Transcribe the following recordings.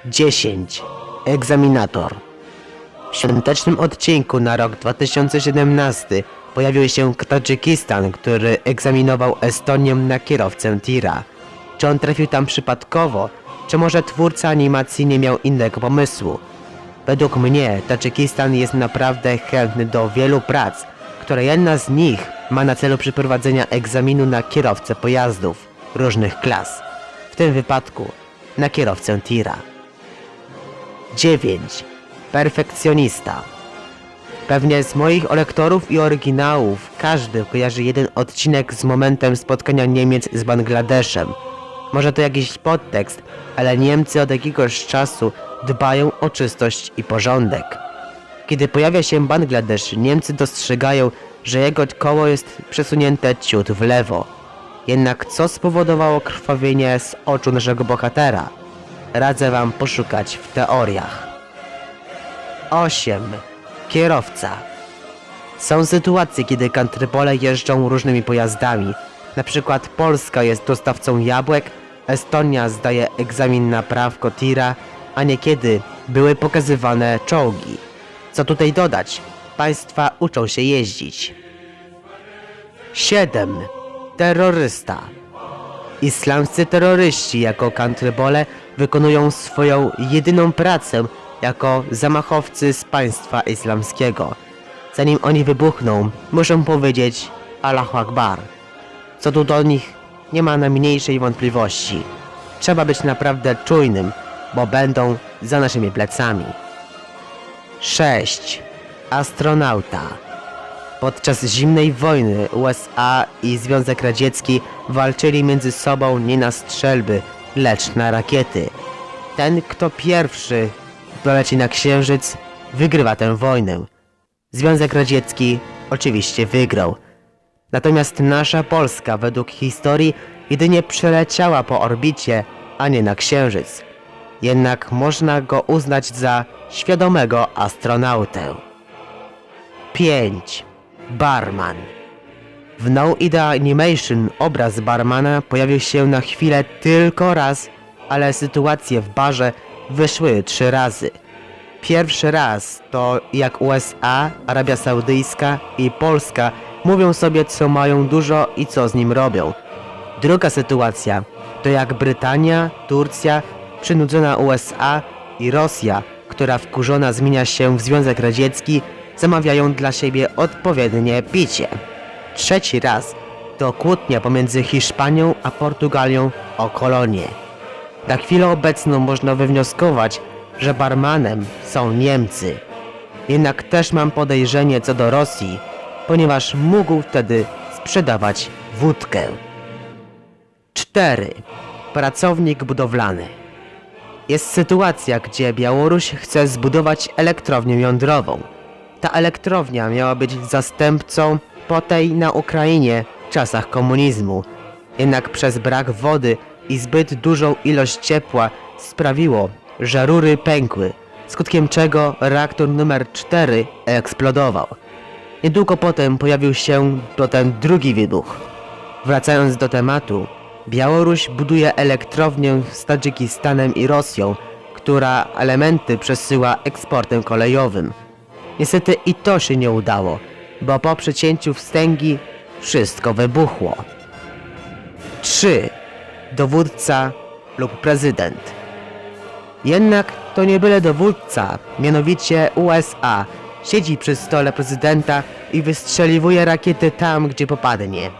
10. Egzaminator. W świątecznym odcinku na rok 2017 pojawił się Tadżykistan, który egzaminował Estonię na kierowcę tira. Czy on trafił tam przypadkowo, czy może twórca animacji nie miał innego pomysłu? Według mnie Tadżykistan jest naprawdę chętny do wielu prac, które jedna z nich ma na celu przeprowadzenia egzaminu na kierowcę pojazdów różnych klas, w tym wypadku na kierowcę tira. 9. Perfekcjonista. Pewnie z moich lektorów i oryginałów każdy kojarzy jeden odcinek z momentem spotkania Niemiec z Bangladeszem. Może to jakiś podtekst, ale Niemcy od jakiegoś czasu dbają o czystość i porządek. Kiedy pojawia się Bangladesz, Niemcy dostrzegają, że jego koło jest przesunięte ciut w lewo. Jednak co spowodowało krwawienie z oczu naszego bohatera? Radzę wam poszukać w teoriach. 8. Kierowca. Są sytuacje, kiedy kantrybole jeżdżą różnymi pojazdami. Na przykład Polska jest dostawcą jabłek, Estonia zdaje egzamin na prawko tira, a niekiedy były pokazywane czołgi. Co tutaj dodać? Państwa uczą się jeździć. 7. Terrorysta. Islamscy terroryści jako kantrybole wykonują swoją jedyną pracę jako zamachowcy z państwa islamskiego. Zanim oni wybuchną, muszą powiedzieć Allahu Akbar. Co tu do nich nie ma najmniejszej wątpliwości. Trzeba być naprawdę czujnym, bo będą za naszymi plecami. 6. Astronauta. Podczas zimnej wojny USA i Związek Radziecki walczyli między sobą nie na strzelby, lecz na rakiety. Ten, kto pierwszy poleci na Księżyc, wygrywa tę wojnę. Związek Radziecki oczywiście wygrał. Natomiast nasza Polska według historii jedynie przeleciała po orbicie, a nie na Księżyc. Jednak można go uznać za świadomego astronautę. 5. Barman. W No Idea Animation obraz barmana pojawił się na chwilę tylko raz, ale sytuacje w barze wyszły 3 razy. Pierwszy raz to jak USA, Arabia Saudyjska i Polska mówią sobie, co mają dużo i co z nim robią. Druga sytuacja to jak Brytania, Turcja, przynudzona USA i Rosja, która wkurzona zmienia się w Związek Radziecki, zamawiają dla siebie odpowiednie picie. Trzeci raz to kłótnia pomiędzy Hiszpanią a Portugalią o kolonię. Na chwilę obecną można wywnioskować, że barmanem są Niemcy. Jednak też mam podejrzenie co do Rosji, ponieważ mógł wtedy sprzedawać wódkę. 4. Pracownik budowlany. Jest sytuacja, gdzie Białoruś chce zbudować elektrownię jądrową. Ta elektrownia miała być zastępcą po tej na Ukrainie w czasach komunizmu. Jednak przez brak wody i zbyt dużą ilość ciepła sprawiło, że rury pękły, skutkiem czego reaktor numer 4 eksplodował. Niedługo potem pojawił się potem drugi wybuch. Wracając do tematu, Białoruś buduje elektrownię z Tadżykistanem i Rosją, która elementy przesyła eksportem kolejowym. Niestety i to się nie udało, bo po przecięciu wstęgi wszystko wybuchło. 3. Dowódca lub prezydent. Jednak to nie byle dowódca, mianowicie USA siedzi przy stole prezydenta i wystrzeliwuje rakiety tam, gdzie popadnie.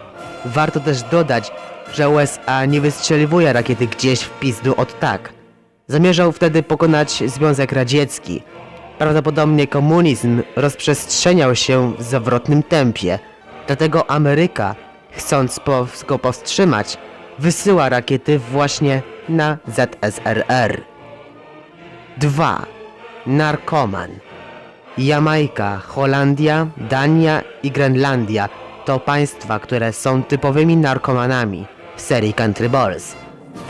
Warto też dodać, że USA nie wystrzeliwuje rakiety gdzieś w pizdu od tak. Zamierzał wtedy pokonać Związek Radziecki. Prawdopodobnie komunizm rozprzestrzeniał się w zawrotnym tempie, dlatego Ameryka, chcąc go powstrzymać, wysyła rakiety właśnie na ZSRR. 2. Narkoman. Jamajka, Holandia, Dania i Grenlandia to państwa, które są typowymi narkomanami w serii Country Balls.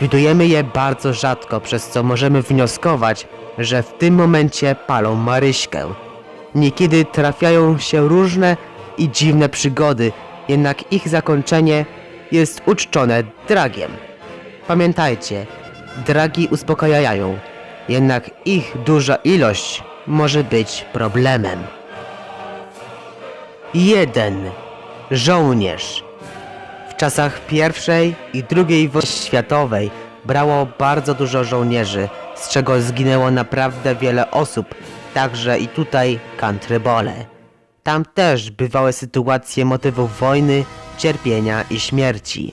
Widujemy je bardzo rzadko, przez co możemy wnioskować, że w tym momencie palą Maryśkę. Niekiedy trafiają się różne i dziwne przygody, jednak ich zakończenie jest uczczone dragiem. Pamiętajcie, dragi uspokajają, Jednak ich duża ilość może być problemem. 1. Żołnierz. W czasach I i II wojny światowej brało bardzo dużo żołnierzy, z czego zginęło naprawdę wiele osób, także i tutaj Country-Bole. Tam też bywały sytuacje motywów wojny, cierpienia i śmierci.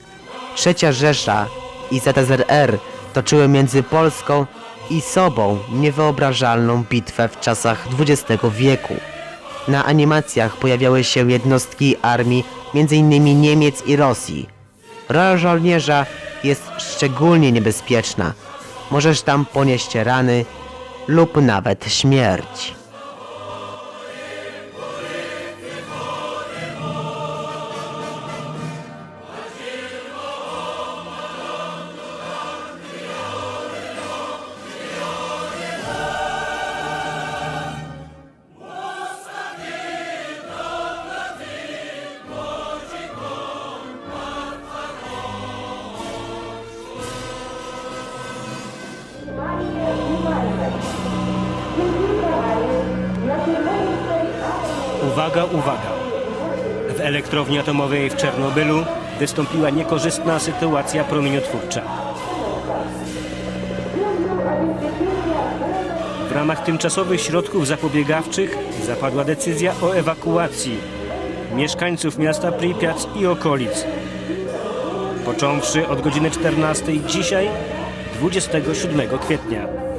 Trzecia Rzesza i ZSRR toczyły między Polską i sobą niewyobrażalną bitwę w czasach XX wieku. Na animacjach pojawiały się jednostki armii m.in. Niemiec i Rosji. Rola żołnierza jest szczególnie niebezpieczna. Możesz tam ponieść rany lub nawet śmierć. Uwaga, uwaga! W elektrowni atomowej w Czernobylu wystąpiła niekorzystna sytuacja promieniotwórcza. W ramach tymczasowych środków zapobiegawczych zapadła decyzja o ewakuacji mieszkańców miasta Pripiac i okolic. Począwszy od godziny 14 dzisiaj, 27 kwietnia.